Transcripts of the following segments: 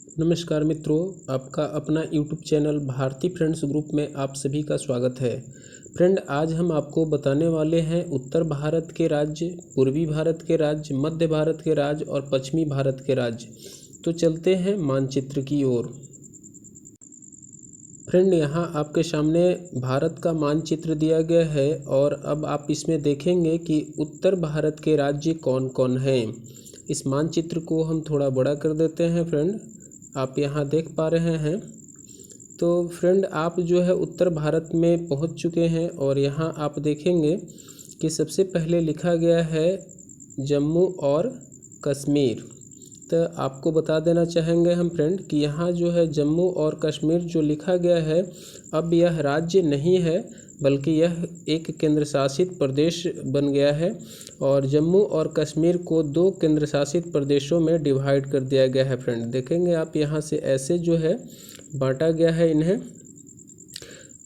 नमस्कार मित्रों, आपका अपना YouTube channel Bharti friends group में आप सभी का स्वागत है। फ्रेंड, आज हम आपको बताने वाले हैं उत्तर भारत के राज्य, पूर्वी भारत के राज्य, मध्य भारत के राज्य और पश्चिमी भारत के राज्य। तो चलते हैं मानचित्र की ओर। फ्रेंड, यहाँ आपके सामने भारत का मानचित्र दिया गया है और अब आप इसमें देखेंगे कि उत्तर भारत के राज्य कौन कौन हैं। इस मानचित्र को हम थोड़ा बड़ा कर देते हैं। फ्रेंड, आप यहाँ देख पा रहे हैं। तो फ्रेंड, आप जो है उत्तर भारत में पहुँच चुके हैं और यहाँ आप देखेंगे कि सबसे पहले लिखा गया है जम्मू और कश्मीर। तो आपको बता देना चाहेंगे हम फ्रेंड कि यहाँ जो है जम्मू और कश्मीर जो लिखा गया है, अब यह राज्य नहीं है बल्कि यह एक केंद्र शासित प्रदेश बन गया है और जम्मू और कश्मीर को 2 केंद्र शासित प्रदेशों में डिवाइड कर दिया गया है। फ्रेंड, देखेंगे आप यहाँ से ऐसे जो है बांटा गया है इन्हें।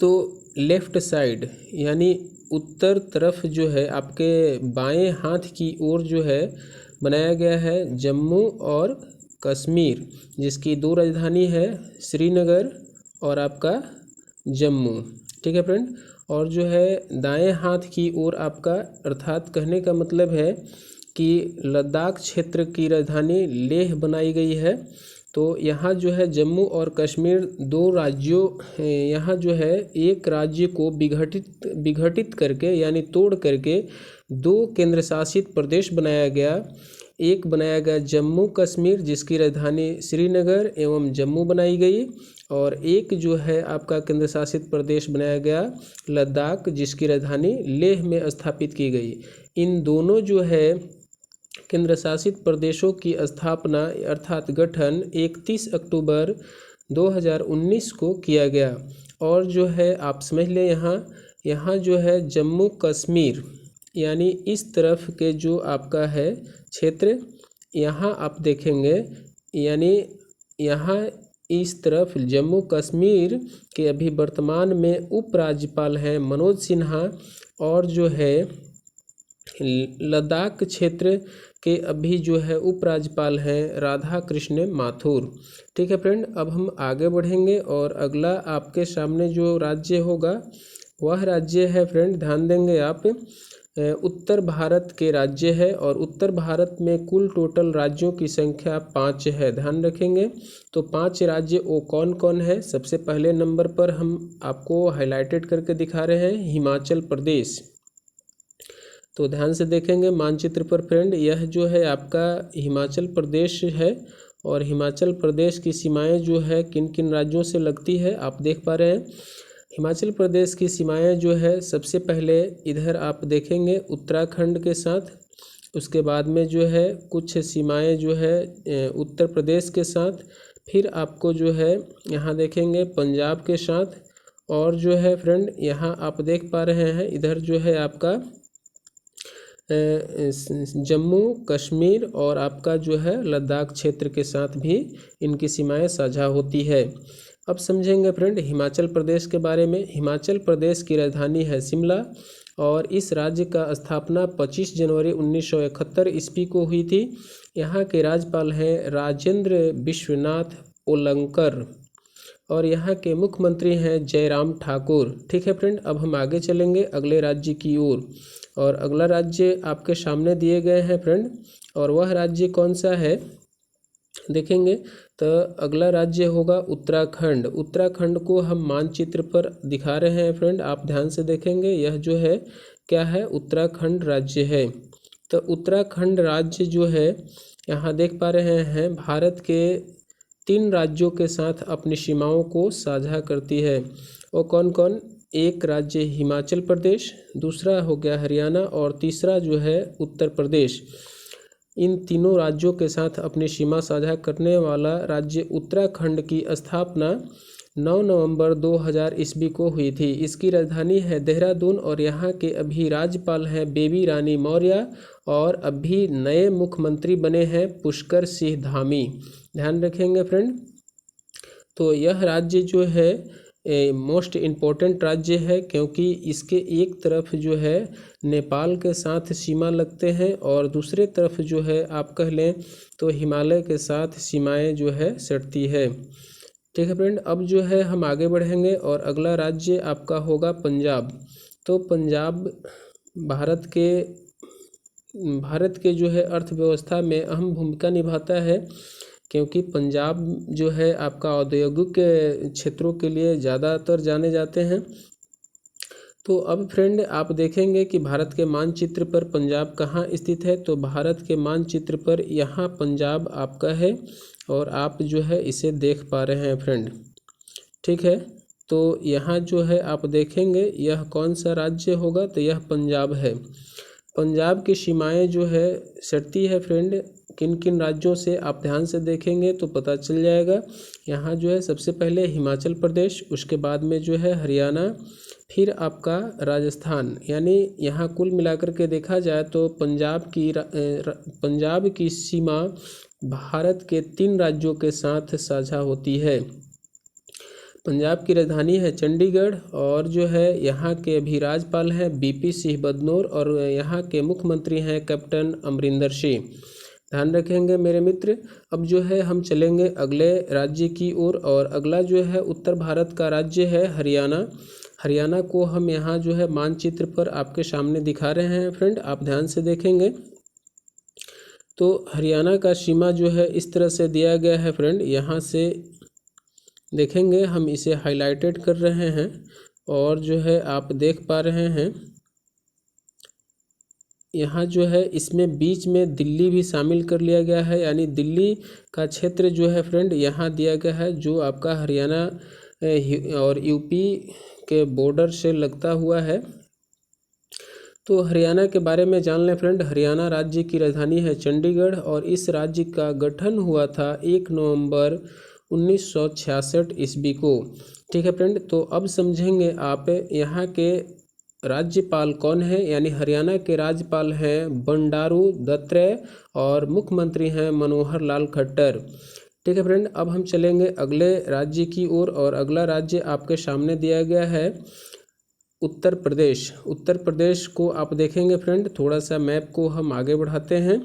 तो लेफ़्ट साइड यानी उत्तर तरफ जो है आपके बाएं हाथ की ओर जो है बनाया गया है जम्मू और कश्मीर, जिसकी 2 राजधानी है, श्रीनगर और आपका जम्मू। ठीक है फ्रेंड, और जो है दाएं हाथ की ओर आपका, अर्थात कहने का मतलब है कि लद्दाख क्षेत्र की राजधानी लेह बनाई गई है। तो यहाँ जो है जम्मू और कश्मीर 2 राज्यों, यहाँ जो है एक राज्य को विघटित करके यानी तोड़ करके 2 केंद्र शासित प्रदेश बनाया गया। एक बनाया गया जम्मू कश्मीर, जिसकी राजधानी श्रीनगर एवं जम्मू बनाई गई, और एक जो है आपका केंद्र शासित प्रदेश बनाया गया लद्दाख, जिसकी राजधानी लेह में स्थापित की गई। इन दोनों जो है केंद्र शासित प्रदेशों की स्थापना अर्थात गठन 31 अक्टूबर 2019 को किया गया। और जो है आप समझ लें, यहाँ जो है जम्मू कश्मीर यानी इस तरफ के जो आपका है क्षेत्र, यहाँ आप देखेंगे यानी यहाँ इस तरफ जम्मू कश्मीर के अभी वर्तमान में उपराज्यपाल हैं मनोज सिन्हा, और जो है लद्दाख क्षेत्र के अभी जो है उपराज्यपाल हैं राधा कृष्ण माथुर। ठीक है फ्रेंड, अब हम आगे बढ़ेंगे और अगला आपके सामने जो राज्य होगा वह राज्य है, फ्रेंड ध्यान देंगे आप, उत्तर भारत के राज्य है और उत्तर भारत में कुल टोटल राज्यों की संख्या 5 है, ध्यान रखेंगे। तो 5 राज्य वो कौन कौन है। सबसे पहले नंबर पर हम आपको हाईलाइटेड करके दिखा रहे हैं हिमाचल प्रदेश। तो ध्यान से देखेंगे मानचित्र पर फ्रेंड, यह जो है आपका हिमाचल प्रदेश है और हिमाचल प्रदेश की सीमाएं जो है किन किन राज्यों से लगती है आप देख पा रहे हैं। हिमाचल प्रदेश की सीमाएं जो है सबसे पहले इधर आप देखेंगे उत्तराखंड के साथ, उसके बाद में जो है कुछ सीमाएं जो है उत्तर प्रदेश के साथ, फिर आपको जो है यहाँ देखेंगे पंजाब के साथ, और जो है फ्रेंड यहाँ आप देख पा रहे हैं इधर जो है आपका जम्मू कश्मीर और आपका जो है लद्दाख क्षेत्र के साथ भी इनकी सीमाएं साझा होती है। अब समझेंगे फ्रेंड हिमाचल प्रदेश के बारे में। हिमाचल प्रदेश की राजधानी है शिमला और इस राज्य का स्थापना 25 जनवरी 1971 ईस्वी को हुई थी। यहाँ के राज्यपाल हैं राजेंद्र विश्वनाथ ओलंकर और यहाँ के मुख्यमंत्री हैं जयराम ठाकुर। ठीक है फ्रेंड, अब हम आगे चलेंगे अगले राज्य की ओर और अगला राज्य आपके सामने दिए गए हैं फ्रेंड, और वह राज्य कौन सा है देखेंगे। तो अगला राज्य होगा उत्तराखंड। उत्तराखंड को हम मानचित्र पर दिखा रहे हैं फ्रेंड, आप ध्यान से देखेंगे, यह जो है क्या है, उत्तराखंड राज्य है। तो उत्तराखंड राज्य जो है यहाँ देख पा रहे हैं भारत के 3 राज्यों के साथ अपनी सीमाओं को साझा करती है। वो कौन कौन, एक राज्य हिमाचल प्रदेश, दूसरा हो गया हरियाणा और तीसरा जो है उत्तर प्रदेश। इन तीनों राज्यों के साथ अपनी सीमा साझा करने वाला राज्य उत्तराखंड की स्थापना 9 नवंबर 2000 ईस्वी को हुई थी। इसकी राजधानी है देहरादून और यहाँ के अभी राज्यपाल हैं बेबी रानी मौर्य और अभी नए मुख्यमंत्री बने हैं पुष्कर सिंह धामी। ध्यान रखेंगे फ्रेंड। तो यह राज्य जो है मोस्ट इम्पोर्टेंट राज्य है, क्योंकि इसके एक तरफ जो है नेपाल के साथ सीमा लगते हैं और दूसरे तरफ जो है आप कह लें तो हिमालय के साथ सीमाएं जो है सटती है। ठीक है फ्रेंड, अब जो है हम आगे बढ़ेंगे और अगला राज्य आपका होगा पंजाब। तो पंजाब भारत के जो है अर्थव्यवस्था में अहम भूमिका निभाता है, क्योंकि पंजाब जो है आपका औद्योगिक क्षेत्रों के लिए ज़्यादातर जाने जाते हैं। तो अब फ्रेंड आप देखेंगे कि भारत के मानचित्र पर पंजाब कहाँ स्थित है। तो भारत के मानचित्र पर यहाँ पंजाब आपका है और आप जो है इसे देख पा रहे हैं फ्रेंड। ठीक है, तो यहाँ जो है आप देखेंगे यह कौन सा राज्य होगा, तो यह पंजाब है। पंजाब की सीमाएं जो है सटती है फ्रेंड किन किन राज्यों से, आप ध्यान से देखेंगे तो पता चल जाएगा। यहाँ जो है सबसे पहले हिमाचल प्रदेश, उसके बाद में जो है हरियाणा, फिर आपका राजस्थान। यानी यहाँ कुल मिलाकर के देखा जाए तो पंजाब की सीमा भारत के 3 राज्यों के साथ साझा होती है। पंजाब की राजधानी है चंडीगढ़ और जो है यहाँ के अभी राज्यपाल हैं बीपी सिंह बदनौर और यहाँ के मुख्यमंत्री हैं कैप्टन अमरिंदर सिंह। ध्यान रखेंगे मेरे मित्र। अब जो है हम चलेंगे अगले राज्य की ओर और अगला जो है उत्तर भारत का राज्य है हरियाणा। हरियाणा को हम यहाँ जो है मानचित्र पर आपके सामने दिखा रहे हैं फ्रेंड, आप ध्यान से देखेंगे तो हरियाणा का सीमा जो है इस तरह से दिया गया है फ्रेंड। यहाँ से देखेंगे हम इसे हाईलाइटेड कर रहे हैं और जो है आप देख पा रहे हैं यहाँ जो है इसमें बीच में दिल्ली भी शामिल कर लिया गया है। यानी दिल्ली का क्षेत्र जो है फ्रेंड यहाँ दिया गया है, जो आपका हरियाणा और यूपी के बॉर्डर से लगता हुआ है। तो हरियाणा के बारे में जान लें फ्रेंड। हरियाणा राज्य की राजधानी है चंडीगढ़ और इस राज्य का गठन हुआ था 1 नवंबर 1966 ईस्वी को। ठीक है फ्रेंड, तो अब समझेंगे आप यहाँ के राज्यपाल कौन है। यानी हरियाणा के राज्यपाल हैं बंडारू दत्तात्रेय और मुख्यमंत्री हैं मनोहर लाल खट्टर। ठीक है फ्रेंड, अब हम चलेंगे अगले राज्य की ओर और अगला राज्य आपके सामने दिया गया है उत्तर प्रदेश। उत्तर प्रदेश को आप देखेंगे फ्रेंड, थोड़ा सा मैप को हम आगे बढ़ाते हैं।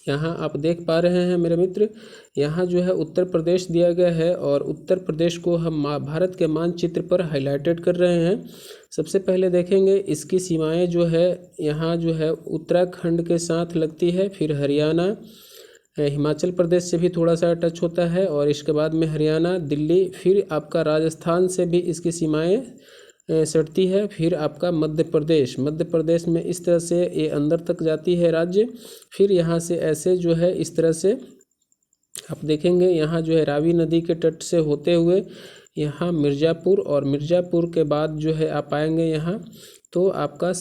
यहाँ आप देख पा रहे हैं मेरे मित्र, यहाँ जो है उत्तर प्रदेश दिया गया है और उत्तर प्रदेश को हम भारत के मानचित्र पर हाईलाइटेड कर रहे हैं। सबसे पहले देखेंगे इसकी सीमाएं जो है यहाँ जो है उत्तराखंड के साथ लगती है, फिर हरियाणा, हिमाचल प्रदेश से भी थोड़ा सा टच होता है और इसके बाद में हरियाणा, दिल्ली, फिर आपका राजस्थान से भी इसकी सीमाएं सटती है, फिर आपका मध्य प्रदेश में इस तरह से ये अंदर तक जाती है राज्य। फिर यहाँ से ऐसे जो है इस तरह से आप देखेंगे यहाँ जो है रावी नदी के तट से होते हुए यहाँ मिर्ज़ापुर और मिर्ज़ापुर के बाद जो है आप आएंगे यहाँ तो आपका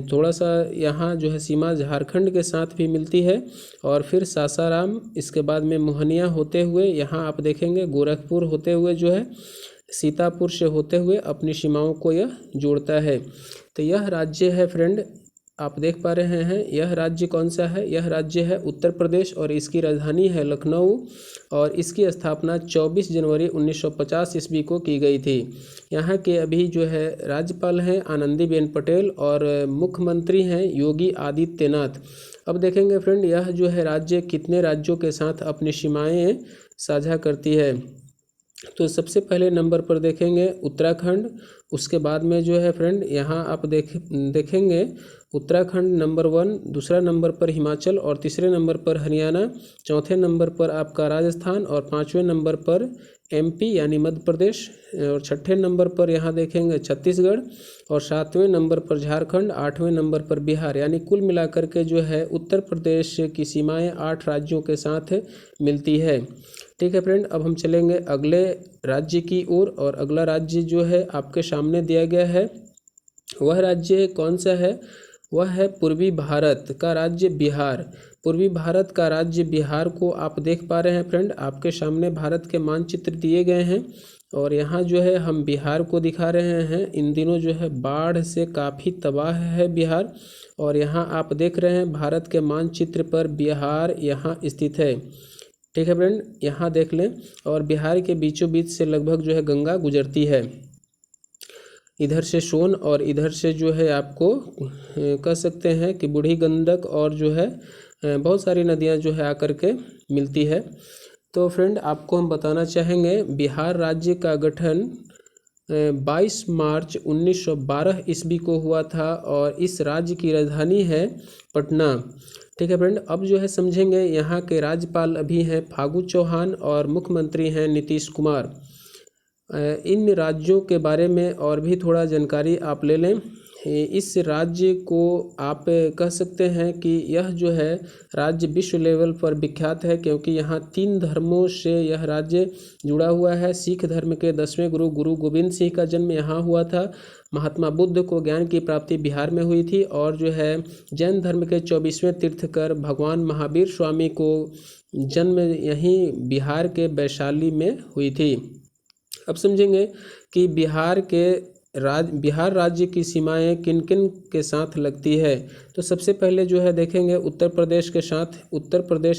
थोड़ा सा यहाँ जो है सीमा झारखंड के साथ भी मिलती है और फिर सासाराम, इसके बाद में मोहनिया होते हुए यहाँ आप देखेंगे गोरखपुर होते हुए जो है सीतापुर से होते हुए अपनी सीमाओं को यह जोड़ता है। तो यह राज्य है फ्रेंड, आप देख पा रहे हैं यह राज्य कौन सा है। यह राज्य है उत्तर प्रदेश और इसकी राजधानी है लखनऊ और इसकी स्थापना 24 जनवरी 1950 ईस्वी को की गई थी। यहाँ के अभी जो है राज्यपाल हैं आनंदीबेन पटेल और मुख्यमंत्री हैं योगी आदित्यनाथ। अब देखेंगे फ्रेंड यह जो है राज्य कितने राज्यों के साथ अपनी सीमाएँ साझा करती है। तो सबसे पहले नंबर पर देखेंगे उत्तराखंड, उसके बाद में जो है फ्रेंड यहाँ आप देखेंगे उत्तराखंड नंबर 1, दूसरा नंबर पर हिमाचल और तीसरे नंबर पर हरियाणा, चौथे नंबर पर आपका राजस्थान और 5वें नंबर पर एमपी यानी मध्य प्रदेश और 6ठे नंबर पर यहाँ देखेंगे छत्तीसगढ़ और 7वें नंबर पर झारखंड, 8वें नंबर पर बिहार। यानी कुल मिलाकर के जो है उत्तर प्रदेश की सीमाएं 8 राज्यों के साथ मिलती है। ठीक है फ्रेंड, अब हम चलेंगे अगले राज्य की ओर और अगला राज्य जो है आपके सामने दिया गया है वह राज्य कौन सा है। वह है पूर्वी भारत का राज्य बिहार। पूर्वी भारत का राज्य बिहार को आप देख पा रहे हैं फ्रेंड, आपके सामने भारत के मानचित्र दिए गए हैं और यहाँ जो है हम बिहार को दिखा रहे हैं। इन दिनों जो है बाढ़ से काफ़ी तबाह है बिहार और यहाँ आप देख रहे हैं भारत के मानचित्र पर बिहार यहाँ स्थित है। ठीक है फ्रेंड, यहाँ देख लें। और बिहार के बीचों बीच से लगभग जो है गंगा गुजरती है। इधर से सोन और इधर से जो है आपको कह सकते हैं कि बूढ़ी गंडक और जो है बहुत सारी नदियाँ जो है आकर के मिलती है। तो फ्रेंड आपको हम बताना चाहेंगे बिहार राज्य का गठन 22 मार्च 1912 ईस्वी को हुआ था और इस राज्य की राजधानी है पटना। ठीक है फ्रेंड, अब जो है समझेंगे यहाँ के राज्यपाल अभी हैं फागू चौहान और मुख्यमंत्री हैं नीतीश कुमार। इन राज्यों के बारे में और भी थोड़ा जानकारी आप ले लें। इस राज्य को आप कह सकते हैं कि यह जो है राज्य विश्व लेवल पर विख्यात है, क्योंकि यहाँ 3 धर्मों से यह राज्य जुड़ा हुआ है। सिख धर्म के 10वें गुरु गुरु गोविंद सिंह का जन्म यहाँ हुआ था। महात्मा बुद्ध को ज्ञान की प्राप्ति बिहार में हुई थी। और जो है जैन धर्म के 24वें तीर्थकर भगवान महावीर स्वामी को जन्म यहीं बिहार के वैशाली में हुई थी। अब समझेंगे कि बिहार राज्य की सीमाएं किन किन के साथ लगती है। तो सबसे पहले जो है देखेंगे उत्तर प्रदेश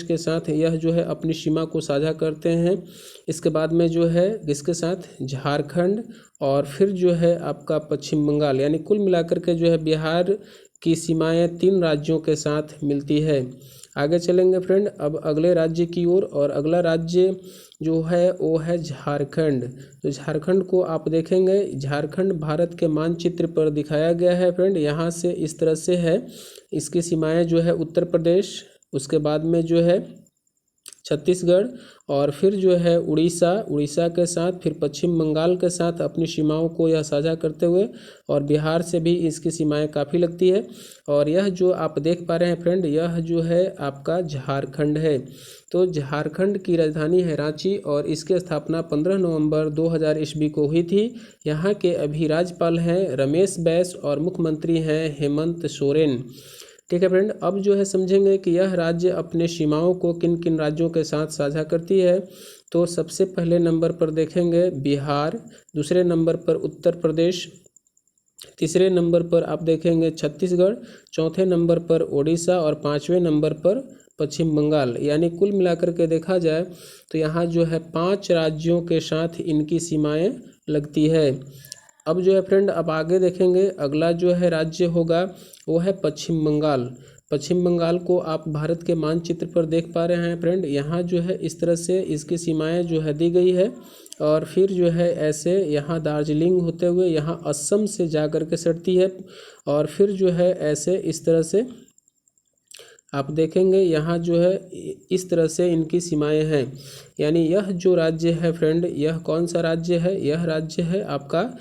के साथ यह जो है अपनी सीमा को साझा करते हैं। इसके बाद में जो है इसके साथ झारखंड और फिर जो है आपका पश्चिम बंगाल, यानी कुल मिलाकर के जो है बिहार की सीमाएं 3 राज्यों के साथ मिलती है। आगे चलेंगे फ्रेंड अब अगले राज्य की ओर, और अगला राज्य जो है वो है झारखंड। तो झारखंड को आप देखेंगे, झारखंड भारत के मानचित्र पर दिखाया गया है फ्रेंड। यहाँ से इस तरह से है, इसकी सीमाएं जो है उत्तर प्रदेश, उसके बाद में जो है छत्तीसगढ़ और फिर जो है उड़ीसा के साथ, फिर पश्चिम बंगाल के साथ अपनी सीमाओं को यह साझा करते हुए, और बिहार से भी इसकी सीमाएं काफ़ी लगती है। और यह जो आप देख पा रहे हैं फ्रेंड, यह जो है आपका झारखंड है। तो झारखंड की राजधानी है रांची और इसकी स्थापना 15 नवंबर 2000 ईस्वी को हुई थी। यहाँ के अभी राज्यपाल हैं रमेश बैस और मुख्यमंत्री हैं हेमंत सोरेन। ठीक है फ्रेंड, अब जो है समझेंगे कि यह राज्य अपने सीमाओं को किन किन राज्यों के साथ साझा करती है। तो सबसे पहले नंबर पर देखेंगे बिहार, दूसरे नंबर पर उत्तर प्रदेश, तीसरे नंबर पर आप देखेंगे छत्तीसगढ़, चौथे नंबर पर ओडिशा और 5वें नंबर पर पश्चिम बंगाल। यानी कुल मिलाकर के देखा जाए तो यहाँ जो है 5 राज्यों के साथ इनकी सीमाएं लगती है। अब जो है फ्रेंड अब आगे देखेंगे अगला जो है राज्य होगा वो है पश्चिम बंगाल। पश्चिम बंगाल को आप भारत के मानचित्र पर देख पा रहे हैं फ्रेंड। यहाँ जो है इस तरह से इसकी सीमाएं जो है दी गई है, और फिर जो है ऐसे यहाँ दार्जिलिंग होते हुए यहाँ असम से जा कर के सटती है, और फिर जो है ऐसे इस तरह से आप देखेंगे यहाँ जो है इस तरह से इनकी सीमाएं हैं। यानी यह जो राज्य है फ्रेंड, यह कौन सा राज्य है? यह राज्य है आपका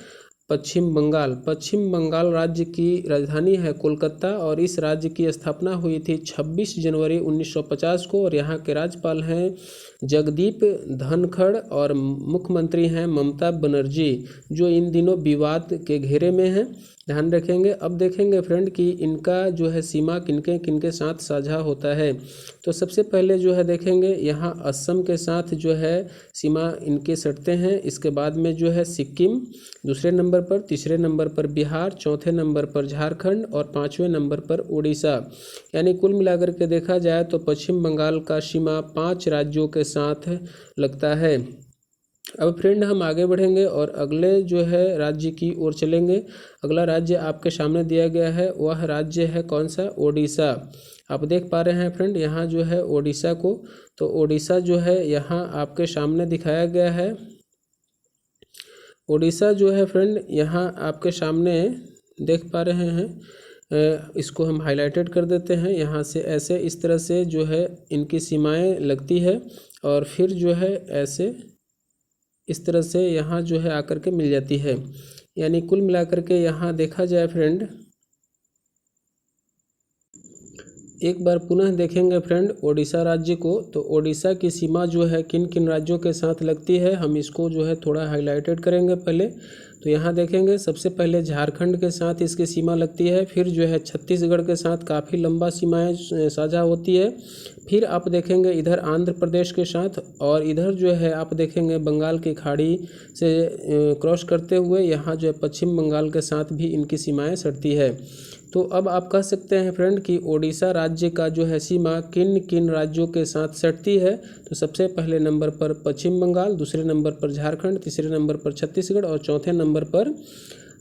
पश्चिम बंगाल। पश्चिम बंगाल राज्य की राजधानी है कोलकाता और इस राज्य की स्थापना हुई थी 26 जनवरी 1950 को, और यहाँ के राज्यपाल हैं जगदीप धनखड़ और मुख्यमंत्री हैं ममता बनर्जी, जो इन दिनों विवाद के घेरे में हैं। ध्यान रखेंगे। अब देखेंगे फ्रेंड कि इनका जो है सीमा किनके किनके साथ साझा होता है। तो सबसे पहले जो है देखेंगे यहाँ असम के साथ जो है सीमा इनके सटते हैं। इसके बाद में जो है सिक्किम दूसरे नंबर पर, तीसरे नंबर पर बिहार, चौथे नंबर पर झारखंड और 5वें नंबर पर उड़ीसा। यानी कुल मिलाकर के देखा जाए तो पश्चिम बंगाल का सीमा 5 राज्यों के साथ लगता है। अब फ्रेंड हम आगे बढ़ेंगे और अगले जो है राज्य की ओर चलेंगे। अगला राज्य आपके सामने दिया गया है, वह राज्य है कौन सा? ओडिशा। आप देख पा रहे हैं फ्रेंड यहाँ जो है ओडिशा को, तो ओडिशा जो है यहाँ आपके सामने दिखाया गया है। ओडिशा जो है फ्रेंड यहाँ आपके सामने देख पा रहे हैं, इसको हम हाईलाइटेड कर देते हैं। यहाँ से ऐसे इस तरह से जो है इनकी सीमाएं लगती है, और फिर जो है ऐसे इस तरह से यहाँ जो है आकर के मिल जाती है। यानी कुल मिलाकर के यहाँ देखा जाए फ्रेंड, एक बार पुनः देखेंगे फ्रेंड ओडिशा राज्य को, तो ओडिशा की सीमा जो है किन किन राज्यों के साथ लगती है, हम इसको जो है थोड़ा हाईलाइटेड करेंगे पहले। तो यहाँ देखेंगे सबसे पहले झारखंड के साथ इसकी सीमा लगती है, फिर जो है छत्तीसगढ़ के साथ काफ़ी लंबा सीमाएं साझा होती है, फिर आप देखेंगे इधर आंध्र प्रदेश के साथ, और इधर जो है आप देखेंगे बंगाल की खाड़ी से क्रॉस करते हुए यहाँ जो है पश्चिम बंगाल के साथ भी इनकी सीमाएं सटती है। तो अब आप कह सकते हैं फ्रेंड कि ओडिशा राज्य का जो है सीमा किन किन राज्यों के साथ सटती है। तो सबसे पहले नंबर पर पश्चिम बंगाल, दूसरे नंबर पर झारखंड, तीसरे नंबर पर छत्तीसगढ़ और चौथे नंबर पर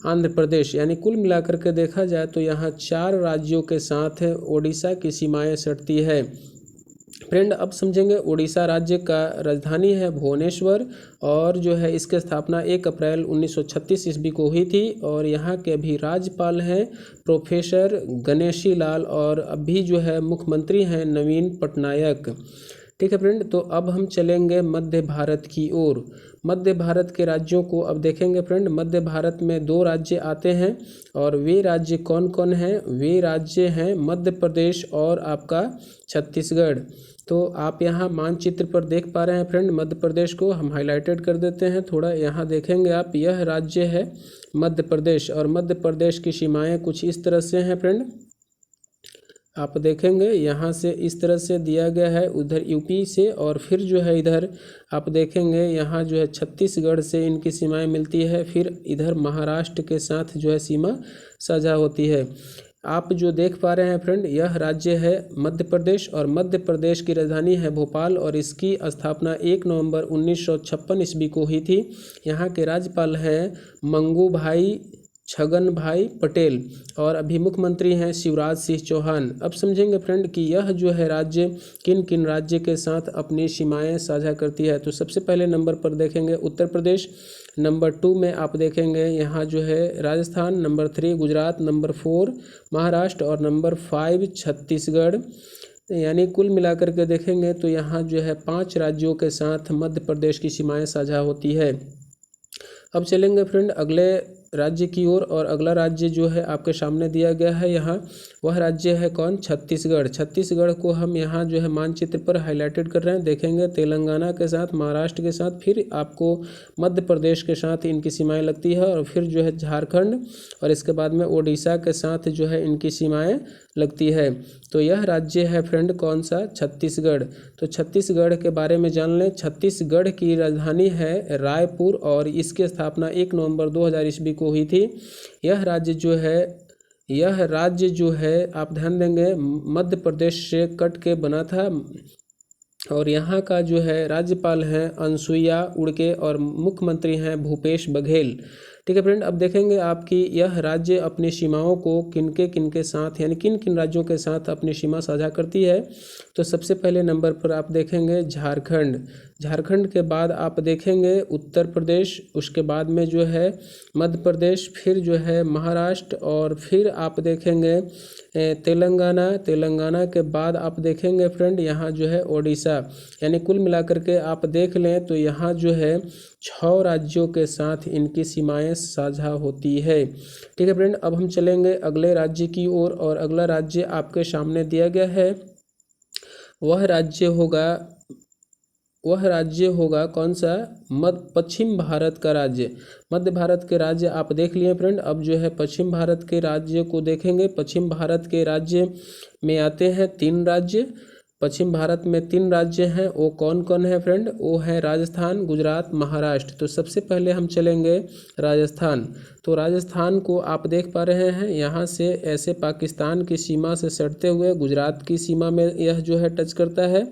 आंध्र प्रदेश। यानी कुल मिलाकर के देखा जाए तो यहाँ 4 राज्यों के साथ ओडिशा की सीमाएं सटती है। फ्रेंड अब समझेंगे उड़ीसा राज्य का राजधानी है भुवनेश्वर और जो है इसकी स्थापना 1 अप्रैल 1936 ईस्वी को हुई थी और यहाँ के अभी राज्यपाल हैं प्रोफेसर गणेशी लाल और अभी जो है मुख्यमंत्री हैं नवीन पटनायक। ठीक है फ्रेंड, तो अब हम चलेंगे मध्य भारत की ओर। मध्य भारत के राज्यों को अब देखेंगे फ्रेंड। मध्य भारत में 2 राज्य आते हैं और वे राज्य कौन कौन हैं? वे राज्य हैं मध्य प्रदेश और आपका छत्तीसगढ़। तो आप यहाँ मानचित्र पर देख पा रहे हैं फ्रेंड, मध्य प्रदेश को हम हाईलाइटेड कर देते हैं थोड़ा। यहाँ देखेंगे आप, यह राज्य है मध्य प्रदेश और मध्य प्रदेश की सीमाएं कुछ इस तरह से हैं फ्रेंड। आप देखेंगे यहाँ से इस तरह से दिया गया है, उधर यूपी से और फिर जो है इधर आप देखेंगे यहाँ जो है छत्तीसगढ़ से इनकी सीमाएं मिलती है, फिर इधर महाराष्ट्र के साथ जो है सीमा साझा होती है। आप जो देख पा रहे हैं फ्रेंड, यह राज्य है मध्य प्रदेश और मध्य प्रदेश की राजधानी है भोपाल और इसकी स्थापना 1 नवंबर 1956 ईस्वी को हुई थी। यहाँ के राज्यपाल हैं मंगू भाई छगन भाई पटेल और अभी मुख्यमंत्री हैं शिवराज सिंह चौहान। अब समझेंगे फ्रेंड कि यह जो है राज्य किन किन राज्य के साथ अपनी सीमाएं साझा करती है। तो सबसे पहले नंबर पर देखेंगे उत्तर प्रदेश, नंबर 2 में आप देखेंगे यहाँ जो है राजस्थान, नंबर 3 गुजरात, नंबर 4 महाराष्ट्र और नंबर 5 छत्तीसगढ़। यानी कुल मिलाकर के देखेंगे तो यहाँ जो है 5 राज्यों के साथ मध्य प्रदेश की सीमाएं साझा होती है। अब चलेंगे फ्रेंड अगले राज्य की ओर और अगला राज्य जो है आपके सामने दिया गया है यहाँ, वह राज्य है कौन? छत्तीसगढ़। छत्तीसगढ़ को हम यहाँ जो है मानचित्र पर हाईलाइटेड कर रहे हैं। देखेंगे तेलंगाना के साथ, महाराष्ट्र के साथ, फिर आपको मध्य प्रदेश के साथ इनकी सीमाएं लगती है और फिर जो है झारखंड और इसके बाद में ओडिशा के साथ जो है इनकी सीमाएं लगती है। तो यह राज्य है फ्रेंड कौन सा? छत्तीसगढ़। तो छत्तीसगढ़ के बारे में जान लें। छत्तीसगढ़ की राजधानी है रायपुर और इसकी स्थापना 1 नवंबर 2000 ईस्वी को हुई थी। यह राज्य जो है आप ध्यान देंगे मध्य प्रदेश से कट के बना था और यहाँ का जो है राज्यपाल हैं अनसुईया उड़के और मुख्यमंत्री हैं भूपेश बघेल। ठीक है फ्रेंड, अब देखेंगे आपकी यह राज्य अपनी सीमाओं को किनके साथ यानी किन किन राज्यों के साथ अपनी सीमा साझा करती है। तो सबसे पहले नंबर पर आप देखेंगे झारखंड। झारखंड के बाद आप देखेंगे उत्तर प्रदेश, उसके बाद में जो है मध्य प्रदेश, फिर जो है महाराष्ट्र और फिर आप देखेंगे तेलंगाना के बाद आप देखेंगे फ्रेंड यहाँ जो है ओडिशा। यानी कुल मिलाकर के आप देख लें तो यहाँ जो है 6 राज्यों के साथ इनकी सीमाएं साझा होती है। ठीक है फ्रेंड, अब हम चलेंगे अगले राज्य की ओर और अगला राज्य आपके सामने दिया गया है। वह राज्य होगा कौन सा? पश्चिम भारत का राज्य। मध्य भारत के राज्य आप देख लिए फ्रेंड, अब जो है पश्चिम भारत के राज्य को देखेंगे। पश्चिम भारत के राज्य में आते हैं 3 राज्य। पश्चिम भारत में 3 राज्य हैं, वो कौन कौन है फ्रेंड? वो है राजस्थान, गुजरात, महाराष्ट्र। तो सबसे पहले हम चलेंगे राजस्थान। तो राजस्थान को आप देख पा रहे हैं, यहाँ से ऐसे पाकिस्तान की सीमा से सटते हुए गुजरात की सीमा में यह जो है टच करता है।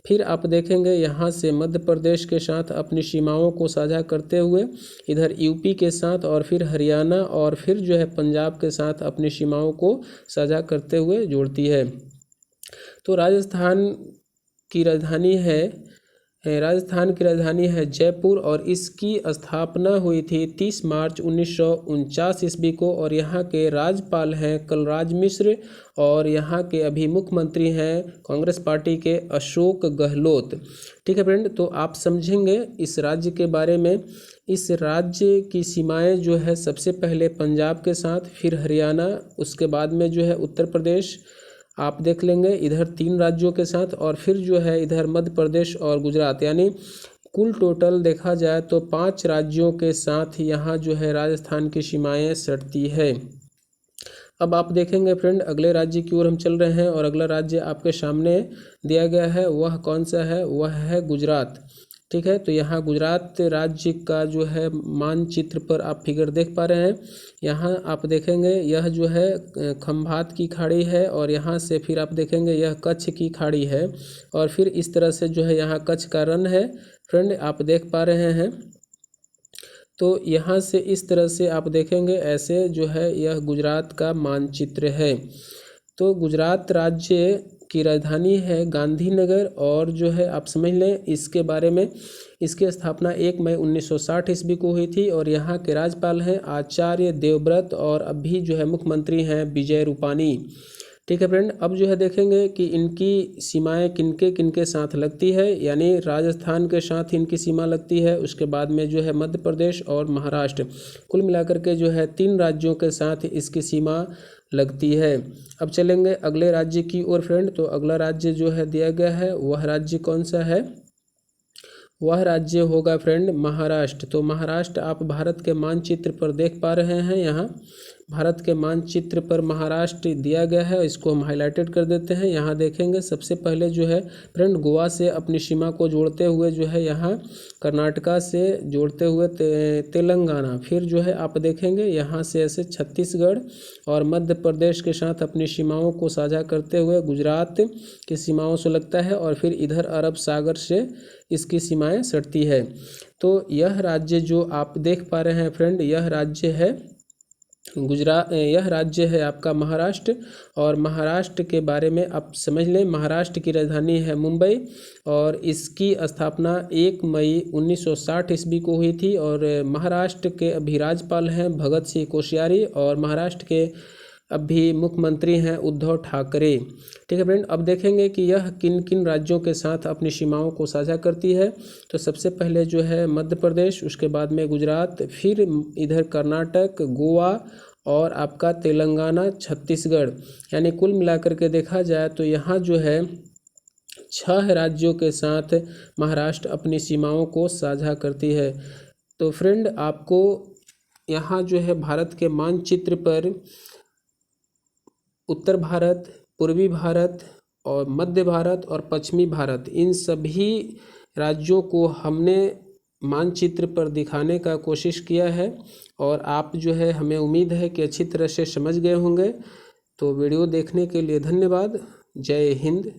फिर आप देखेंगे यहाँ से मध्य प्रदेश के साथ अपनी सीमाओं को साझा करते हुए इधर यूपी के साथ और फिर हरियाणा और फिर जो है पंजाब के साथ अपनी सीमाओं को साझा करते हुए जोड़ती है। तो राजस्थान की राजधानी है जयपुर और इसकी स्थापना हुई थी 30 मार्च 1949 ईस्वी को और यहाँ के राज्यपाल हैं कलराज मिश्र और यहाँ के अभी मुख्यमंत्री हैं कांग्रेस पार्टी के अशोक गहलोत। ठीक है फ्रेंड, तो आप समझेंगे इस राज्य के बारे में। इस राज्य की सीमाएं जो है सबसे पहले पंजाब के साथ, फिर हरियाणा, उसके बाद में जो है उत्तर प्रदेश आप देख लेंगे इधर 3 राज्यों के साथ और फिर जो है इधर मध्य प्रदेश और गुजरात। यानी कुल टोटल देखा जाए तो 5 राज्यों के साथ यहाँ जो है राजस्थान की सीमाएं सटती है। अब आप देखेंगे फ्रेंड अगले राज्य की ओर हम चल रहे हैं और अगला राज्य आपके सामने दिया गया है, वह कौन सा है? वह है गुजरात। ठीक है। तो यहाँ गुजरात राज्य का जो है मानचित्र पर आप फिगर देख पा रहे हैं। यहाँ आप देखेंगे यह जो है खंभात की खाड़ी है, और यहाँ से फिर आप देखेंगे यह कच्छ की खाड़ी है, और फिर इस तरह से जो है यहाँ कच्छ का रण है फ्रेंड, आप देख पा रहे हैं। तो यहाँ से इस तरह से आप देखेंगे, ऐसे जो है यह गुजरात का मानचित्र है। तो गुजरात राज्य की राजधानी है गांधीनगर, और जो है आप समझ लें इसके बारे में, इसकी स्थापना 1 मई 1960 ईस्वी को हुई थी, और यहाँ के राज्यपाल हैं आचार्य देवव्रत, और अभी जो है मुख्यमंत्री हैं विजय रूपानी। ठीक है फ्रेंड, अब जो है देखेंगे कि इनकी सीमाएं किनके किनके साथ लगती है, यानी राजस्थान के साथ इनकी सीमा लगती है, उसके बाद में जो है मध्य प्रदेश और महाराष्ट्र, कुल मिलाकर के जो है 3 राज्यों के साथ इसकी सीमा लगती है। अब चलेंगे अगले राज्य की ओर फ्रेंड। तो अगला राज्य जो है दिया गया है, वह राज्य कौन सा है? वह राज्य होगा फ्रेंड महाराष्ट्र। तो महाराष्ट्र आप भारत के मानचित्र पर देख पा रहे हैं, यहाँ भारत के मानचित्र पर महाराष्ट्र दिया गया है, इसको हम हाईलाइटेड कर देते हैं। यहाँ देखेंगे सबसे पहले जो है फ्रेंड गोवा से अपनी सीमा को जोड़ते हुए जो है यहाँ कर्नाटका से जोड़ते हुए तेलंगाना, फिर जो है आप देखेंगे यहाँ से ऐसे छत्तीसगढ़ और मध्य प्रदेश के साथ अपनी सीमाओं को साझा करते हुए गुजरात की सीमाओं से लगता है, और फिर इधर अरब सागर से इसकी सीमाएं सटती है। तो यह राज्य जो आप देख पा रहे हैं फ्रेंड, यह राज्य है यह राज्य है आपका महाराष्ट्र। और महाराष्ट्र के बारे में आप समझ लें, महाराष्ट्र की राजधानी है मुंबई, और इसकी स्थापना 1 मई 1960 ईस्वी को हुई थी, और महाराष्ट्र के अभी राज्यपाल हैं भगत सिंह कोश्यारी, और महाराष्ट्र के अभी मुख्यमंत्री हैं उद्धव ठाकरे। ठीक है फ्रेंड, अब देखेंगे कि यह किन किन राज्यों के साथ अपनी सीमाओं को साझा करती है। तो सबसे पहले जो है मध्य प्रदेश, उसके बाद में गुजरात, फिर इधर कर्नाटक, गोवा और आपका तेलंगाना, छत्तीसगढ़, यानी कुल मिलाकर के देखा जाए तो यहाँ जो है 6 राज्यों के साथ महाराष्ट्र अपनी सीमाओं को साझा करती है। तो फ्रेंड आपको यहाँ जो है भारत के मानचित्र पर उत्तर भारत, पूर्वी भारत और मध्य भारत और पश्चिमी भारत, इन सभी राज्यों को हमने मानचित्र पर दिखाने का कोशिश किया है, और आप जो है हमें उम्मीद है कि अच्छी तरह से समझ गए होंगे। तो वीडियो देखने के लिए धन्यवाद। जय हिंद।